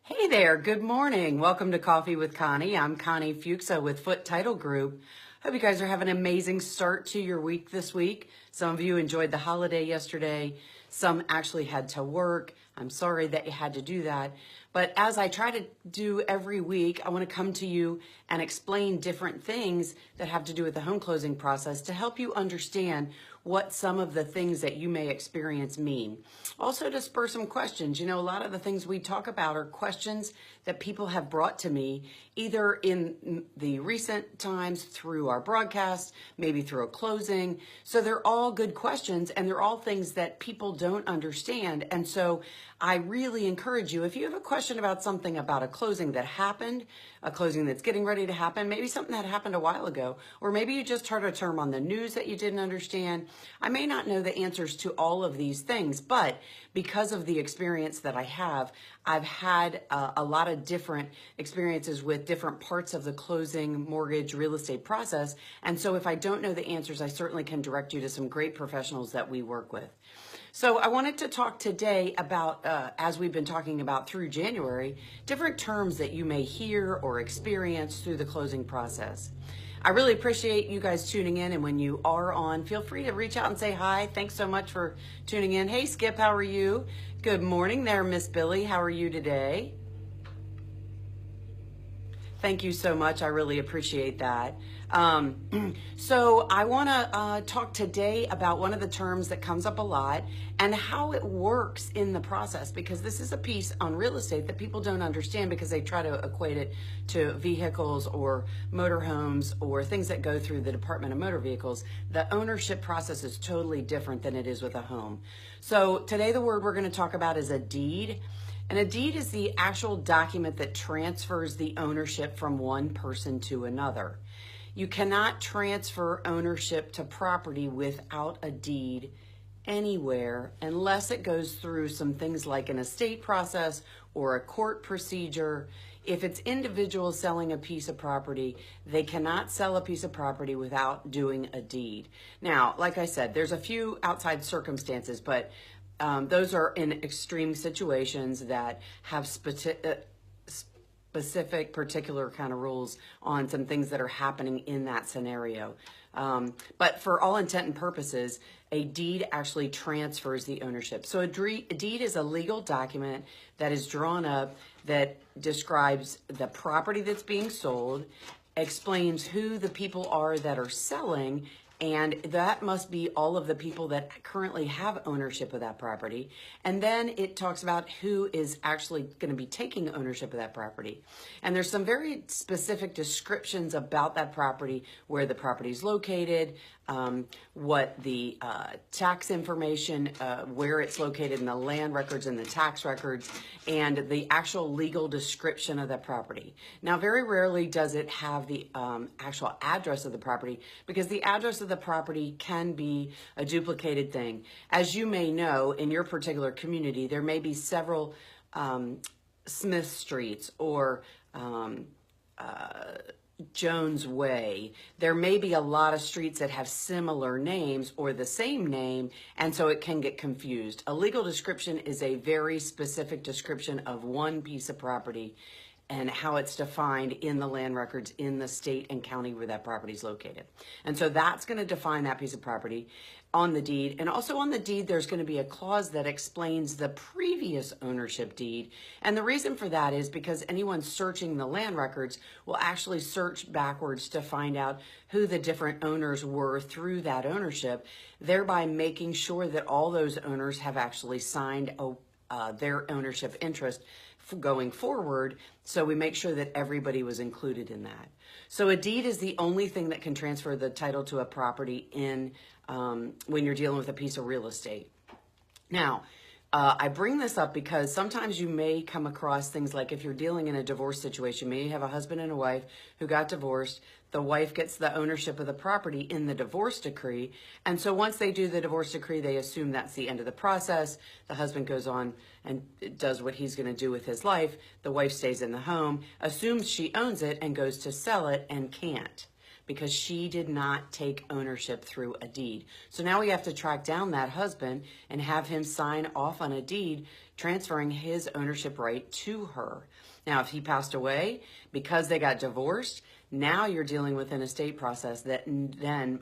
Hey there, good morning. Welcome to Coffee with Connie. I'm Connie Fuchsa with Foot Title Group. Hope you guys are having an amazing start to your week this week. Some of you enjoyed the holiday yesterday. Some actually had to work. I'm sorry that you had to do that. But as I try to do every week, I want to come to you and explain different things that have to do with the home closing process to help you understand what some of the things that you may experience mean. Also to spur some questions. You know, a lot of the things we talk about are questions that people have brought to me either in the recent times through our broadcast, maybe through a closing. So they're all good questions and they're all things that people don't understand. And so I really encourage you, if you have a question about something about a closing that happened, a closing that's getting ready to happen, maybe something that happened a while ago, or maybe you just heard a term on the news that you didn't understand. I may not know the answers to all of these things, but because of the experience that I have, I've had a lot of different experiences with different parts of the closing, mortgage, real estate process. And so if I don't know the answers, I certainly can direct you to some great professionals that we work with. So I wanted to talk today about, as we've been talking about through January, different terms that you may hear or experience through the closing process. I really appreciate you guys tuning in, and when you are on, feel free to reach out and say hi. Thanks so much for tuning in. Hey, Skip, how are you? Good morning there, Miss Billy. How are you today? Thank you so much. I really appreciate that. So I want to talk today about one of the terms that comes up a lot and how it works in the process, because this is a piece on real estate that people don't understand because they try to equate it to vehicles or motorhomes or things that go through the Department of Motor Vehicles. The ownership process is totally different than it is with a home. So today the word we're going to talk about is a deed. And a deed is the actual document that transfers the ownership from one person to another. You cannot transfer ownership to property without a deed anywhere unless it goes through some things like an estate process or a court procedure. If it's individuals selling a piece of property, they cannot sell a piece of property without doing a deed. Now, like I said, there's a few outside circumstances, but those are in extreme situations that have specific particular kind of rules on some things that are happening in that scenario. But for all intent and purposes, a deed actually transfers the ownership. So a deed is a legal document that is drawn up that describes the property that's being sold, explains who the people are that are selling, and that must be all of the people that currently have ownership of that property. And then it talks about who is actually going to be taking ownership of that property. And there's some very specific descriptions about that property, where the property is located, what the tax information, where it's located in the land records and the tax records, and the actual legal description of that property. Now, very rarely does it have the actual address of the property, because the address of the property can be a duplicated thing. As you may know, in your particular community, there may be several Smith Streets or Jones Way. There may be a lot of streets that have similar names or the same name, and so it can get confused. A legal description is a very specific description of one piece of property and how it's defined in the land records in the state and county where that property is located. And so that's going to define that piece of property on the deed. And also on the deed, there's going to be a clause that explains the previous ownership deed. And the reason for that is because anyone searching the land records will actually search backwards to find out who the different owners were through that ownership, thereby making sure that all those owners have actually signed their ownership interest going forward, so we make sure that everybody was included in that. So a deed is the only thing that can transfer the title to a property in when you're dealing with a piece of real estate. Now, I bring this up because sometimes you may come across things like if you're dealing in a divorce situation, maybe you have a husband and a wife who got divorced. The wife gets the ownership of the property in the divorce decree. And so once they do the divorce decree, they assume that's the end of the process. The husband goes on and does what he's going to do with his life. The wife stays in the home, assumes she owns it, and goes to sell it and can't, because she did not take ownership through a deed. So now we have to track down that husband and have him sign off on a deed transferring his ownership right to her. Now, if he passed away because they got divorced, now you're dealing with an estate process that then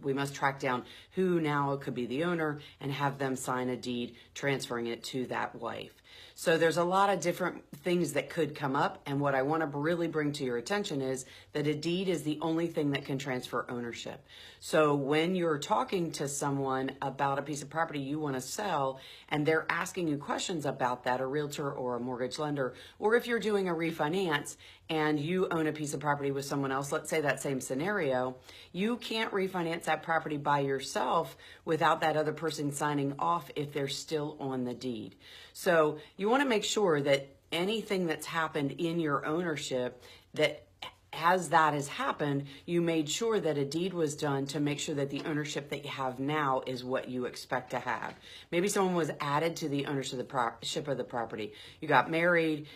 we must track down who now could be the owner and have them sign a deed transferring it to that wife. So there's a lot of different things that could come up, and what I want to really bring to your attention is that a deed is the only thing that can transfer ownership. So when you're talking to someone about a piece of property you want to sell and they're asking you questions about that, a realtor or a mortgage lender, or if you're doing a refinance and you own a piece of property with someone else, let's say that same scenario, you can't refinance that property by yourself without that other person signing off if they're still on the deed. So you want to make sure that anything that's happened in your ownership, that as that has happened, you made sure that a deed was done to make sure that the ownership that you have now is what you expect to have. Maybe someone was added to the ownership of the property. You got married,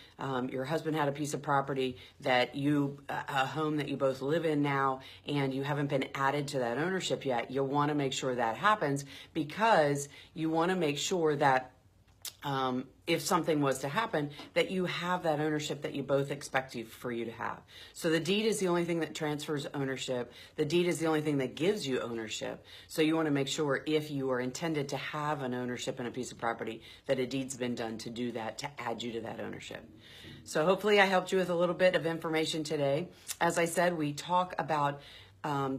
your husband had a piece of property that a home that you both live in now, and you haven't been added to that ownership yet. You'll want to make sure that happens, because you want to make sure that if something was to happen, that you have that ownership that you both expect for you to have. So the deed is the only thing that transfers ownership. The deed is the only thing that gives you ownership. So you want to make sure, if you are intended to have an ownership in a piece of property, that a deed's been done to do that, to add you to that ownership. So hopefully I helped you with a little bit of information today. As I said, we talk about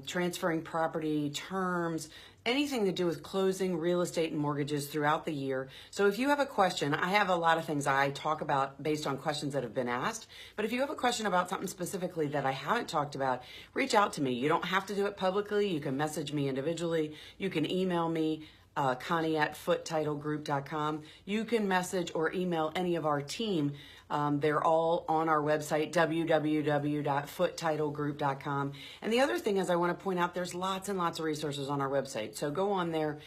transferring property terms, anything to do with closing, real estate, and mortgages throughout the year. So if you have a question, I have a lot of things I talk about based on questions that have been asked. But if you have a question about something specifically that I haven't talked about, reach out to me. You don't have to do it publicly. You can message me individually. You can email me, Connie at foottitlegroup.com. You can message or email any of our team. They're all on our website, www.foottitlegroup.com. And the other thing is, I want to point out, there's lots and lots of resources on our website. So go on there,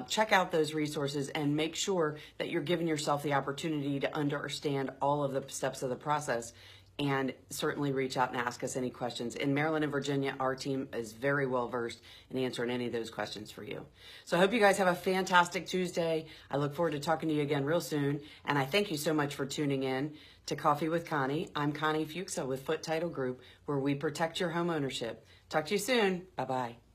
check out those resources, and make sure that you're giving yourself the opportunity to understand all of the steps of the process. And certainly reach out and ask us any questions. In Maryland and Virginia, our team is very well versed in answering any of those questions for you. So I hope you guys have a fantastic Tuesday. I look forward to talking to you again real soon. And I thank you so much for tuning in to Coffee with Connie. I'm Connie Fuchsa with Foot Title Group, where we protect your home ownership. Talk to you soon. Bye-bye.